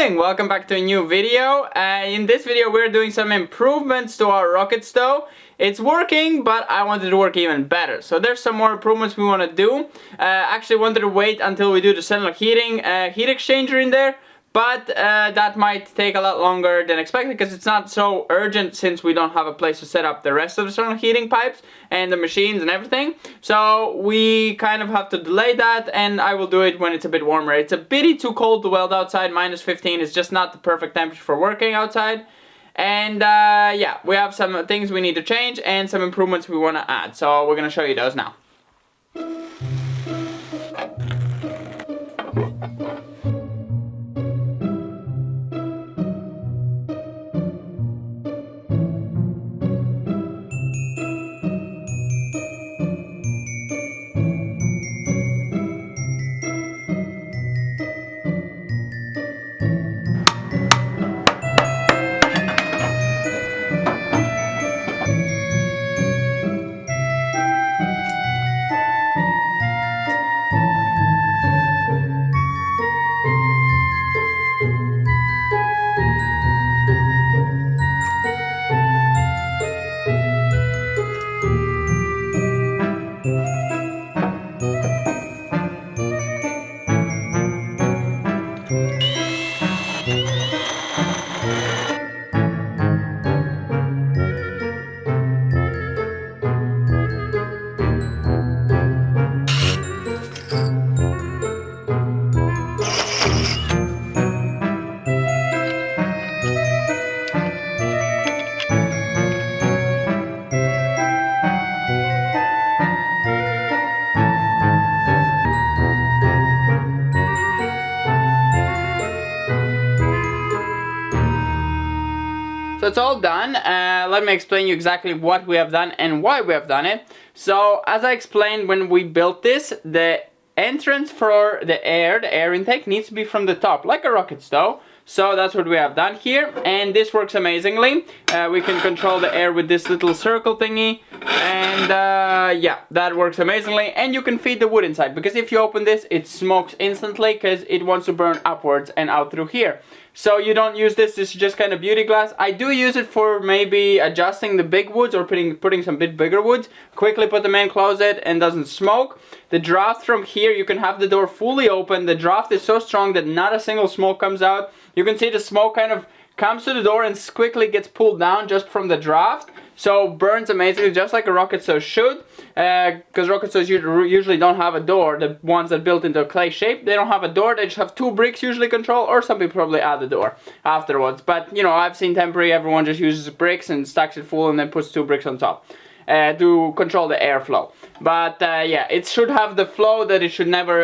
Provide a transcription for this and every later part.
morning! Welcome back to a new video. In this video we're doing some improvements to our rocket stove. It's working, but I wanted to work even better. So there's some more improvements we want to do. Actually wanted to wait until we do the central heating heat exchanger in there. But that might take a lot longer than expected because it's not so urgent since we don't have a place to set up the rest of the central heating pipes and the machines and everything. So we kind of have to delay that, and I will do it when it's a bit warmer. It's a bit too cold to weld outside. -15 is just not the perfect temperature for working outside. And yeah, we have some things we need to change and some improvements we want to add. So we're going to show you those now. So it's all done. Let me explain you exactly what we have done and why we have done it. So as I explained when we built this, the entrance for the air intake needs to be from the top, like a rocket stove. So that's what we have done here, and this works amazingly. We can control the air with this little circle thingy, and yeah, that works amazingly. And you can feed the wood inside, because if you open this, it smokes instantly because it wants to burn upwards and out through here. So you don't use this is just kind of beauty glass. I do use it for maybe adjusting the big woods or putting some bit bigger woods. Quickly put them in, close it, and doesn't smoke. The draft from here, you can have the door fully open. The draft is so strong that not a single smoke comes out. You can see the smoke kind of comes to the door and quickly gets pulled down just from the draft. So burns amazingly, just like a rocket stove should. Because rocket stoves usually don't have a door. The ones that built into a clay shape, they don't have a door. They just have two bricks usually control, or some people probably add the door afterwards. But you know, I've seen temporary, everyone just uses bricks and stacks it full and then puts two bricks on top to control the airflow. But yeah, it should have the flow that it should never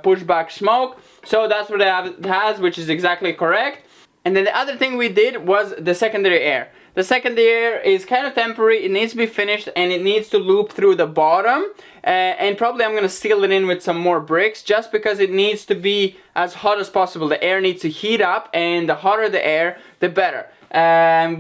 push back smoke. So that's what it has, which is exactly correct. And then the other thing we did was the secondary air. The secondary air is kind of temporary. It needs to be finished, and it needs to loop through the bottom. And probably I'm going to seal it in with some more bricks, just because it needs to be as hot as possible. The air needs to heat up, and the hotter the air, the better.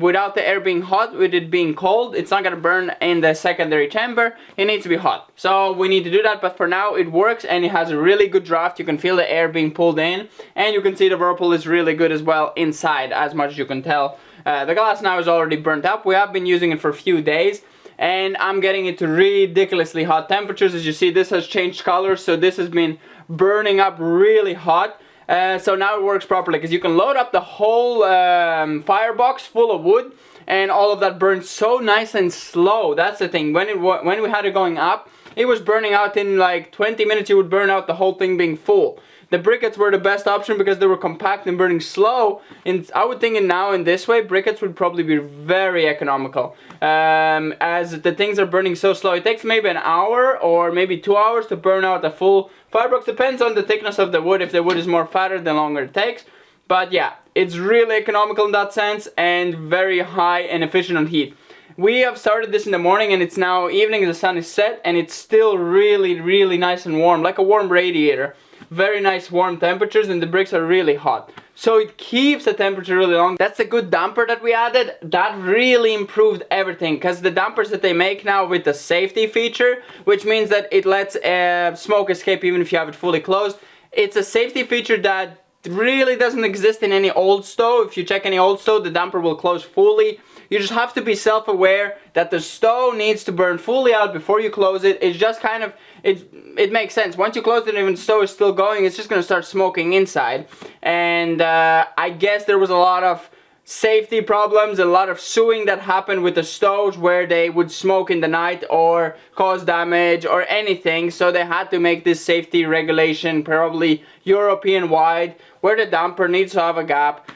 Without the air being hot, with it being cold, it's not going to burn in the secondary chamber. It needs to be hot. So we need to do that, but for now it works, and it has a really good draft. You can feel the air being pulled in, and you can see the whirlpool is really good as well inside, as much as you can tell. The glass now is already burnt up. We have been using it for a few days, and I'm getting it to ridiculously hot temperatures. As you see, this has changed colors, so this has been burning up really hot. So now it works properly, because you can load up the whole firebox full of wood, and all of that burns so nice and slow. That's the thing. When we had it going up, it was burning out in like 20 minutes. It would burn out the whole thing being full. The briquettes were the best option because they were compact and burning slow. And I would think now in this way, briquettes would probably be very economical. As the things are burning so slow, it takes maybe an hour or maybe 2 hours to burn out a full firebox. Depends on the thickness of the wood. If the wood is more fatter, the longer it takes. But yeah, it's really economical in that sense, and very high and efficient on heat. We have started this in the morning, and it's now evening. The sun is set, and it's still really nice and warm, like a warm radiator. Very nice warm temperatures, and the bricks are really hot. So it keeps the temperature really long. That's a good damper that we added. That really improved everything, because the dampers that they make now with the safety feature, which means that it lets smoke escape even if you have it fully closed. It's a safety feature that really doesn't exist in any old stove. If you check any old stove, the damper will close fully. You just have to be self-aware that the stove needs to burn fully out before you close it. It's just kind of, it makes sense. Once you close it, even the stove is still going, it's just going to start smoking inside. And I guess there was a lot of safety problems, a lot of sewing that happened with the stoves where they would smoke in the night or cause damage or anything. So they had to make this safety regulation, probably European-wide, where the damper needs to have a gap.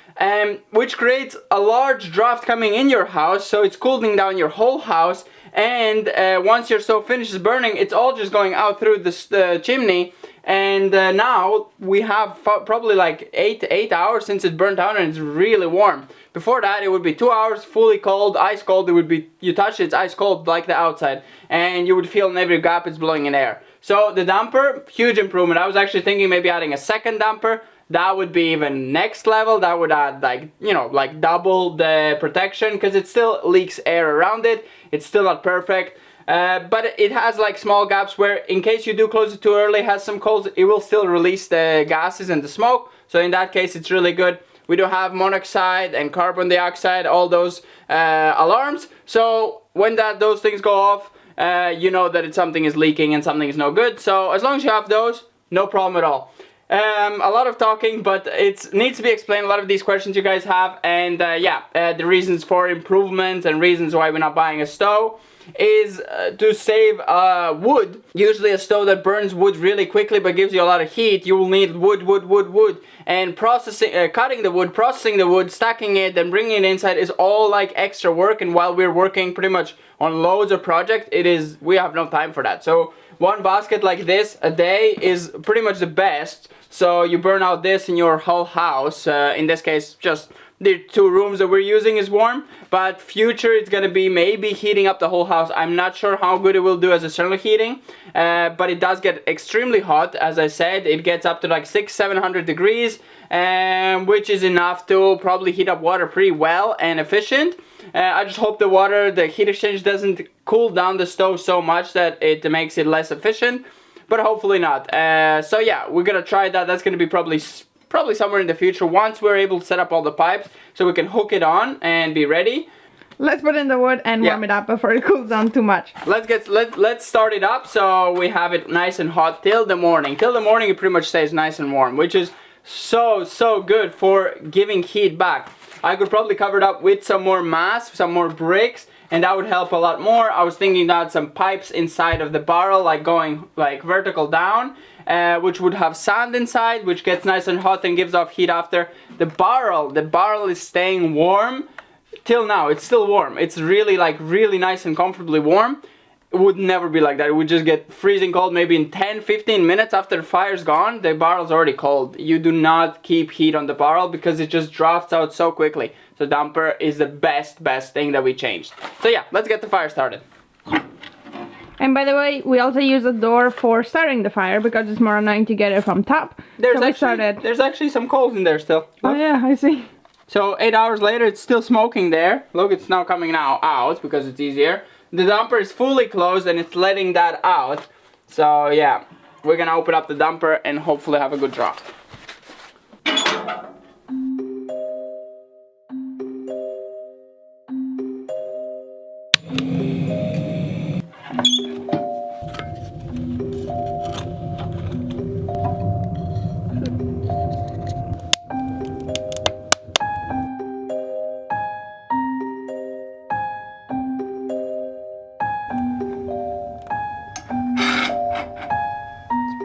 Which creates a large draft coming in your house, so it's cooling down your whole house, and once your stove finishes burning, it's all just going out through the chimney. And now we have probably like 8 hours since it burnt down, and it's really warm. Before that, it would be 2 hours fully cold, ice cold. It would be, you touch it, it's ice cold like the outside, and you would feel in every gap it's blowing in air. So the damper, huge improvement. I was actually thinking maybe adding a second damper. That would be even next level. That would add like, you know, like double the protection, because it still leaks air around it. It's still not perfect, but it has like small gaps where in case you do close it too early, has some cold, it will still release the gases and the smoke. So in that case, it's really good. We do have monoxide and carbon dioxide, all those alarms. So when those things go off, you know that something is leaking and something is no good. So as long as you have those, no problem at all. A lot of talking, but it needs to be explained, a lot of these questions you guys have, and the reasons for improvements and reasons why we're not buying a stove is to save wood. Usually a stove that burns wood really quickly but gives you a lot of heat, you will need wood, and cutting the wood, processing the wood, stacking it, and bringing it inside is all like extra work. And while we're working pretty much on loads of projects, we have no time for that. So one basket like this a day is pretty much the best. So you burn out this in your whole house. In this case, just the 2 rooms that we're using is warm, but future it's gonna be maybe heating up the whole house. I'm not sure how good it will do as a central heating, but it does get extremely hot. As I said, it gets up to like 600-700 degrees, which is enough to probably heat up water pretty well and efficient. I just hope the heat exchange doesn't cool down the stove so much that it makes it less efficient, but hopefully not. So yeah, we're gonna try that. That's gonna be probably somewhere in the future once we're able to set up all the pipes so we can hook it on and be ready. Let's put in the wood and warm it up before it cools down too much. Let's start it up so we have it nice and hot till the morning. Till the morning it pretty much stays nice and warm, which is so good for giving heat back. I could probably cover it up with some more mass, some more bricks, and that would help a lot more. I was thinking about some pipes inside of the barrel, like going like vertical down, which would have sand inside, which gets nice and hot and gives off heat after. The barrel is staying warm till now. It's still warm. It's really nice and comfortably warm. It would never be like that. It would just get freezing cold maybe in 10-15 minutes after the fire's gone. The barrel's already cold. You do not keep heat on the barrel because it just drafts out so quickly. So damper is the best thing that we changed. So yeah, let's get the fire started. And by the way, we also use a door for starting the fire because it's more annoying to get it from top. There's actually some coals in there still. Look. Oh yeah, I see. So 8 hours later, it's still smoking there. Look, it's now coming out because it's easier. The damper is fully closed and it's letting that out. So yeah, we're gonna open up the damper and hopefully have a good draft.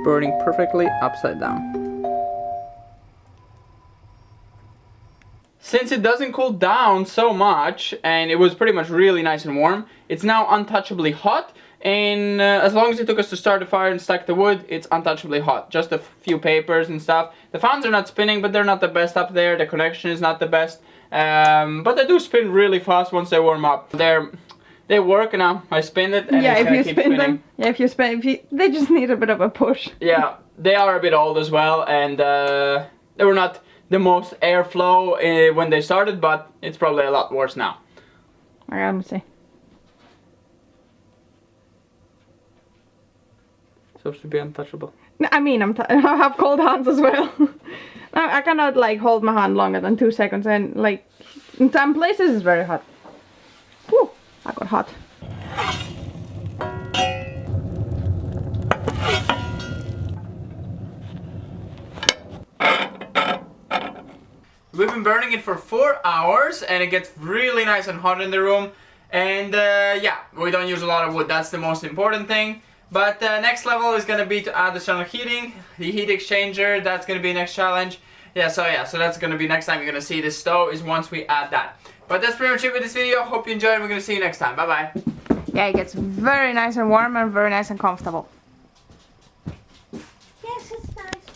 Burning perfectly upside down. Since it doesn't cool down so much and it was pretty much really nice and warm, it's now untouchably hot, and as long as it took us to start the fire and stack the wood, it's untouchably hot. Just a few papers and stuff. The fans are not spinning, but they're not the best up there. The connection is not the best, but they do spin really fast once they warm up. They work now. I spin it and it's gonna keep spinning. They just need a bit of a push. Yeah, they are a bit old as well, and they were not the most airflow when they started, but it's probably a lot worse now. Alright, let me see. Supposed to be untouchable. I mean, I have cold hands as well. I cannot like hold my hand longer than 2 seconds, and like in some places it's very hot. Whew, I got hot. We've been burning it for 4 hours and it gets really nice and hot in the room. And yeah, we don't use a lot of wood, that's the most important thing. But next level is gonna be to add the central heating, the heat exchanger, that's gonna be next challenge. So that's gonna be next time you're gonna see this stove is once we add that. But that's pretty much it with this video, hope you enjoyed and we're gonna see you next time, bye bye. Yeah, it gets very nice and warm and very nice and comfortable.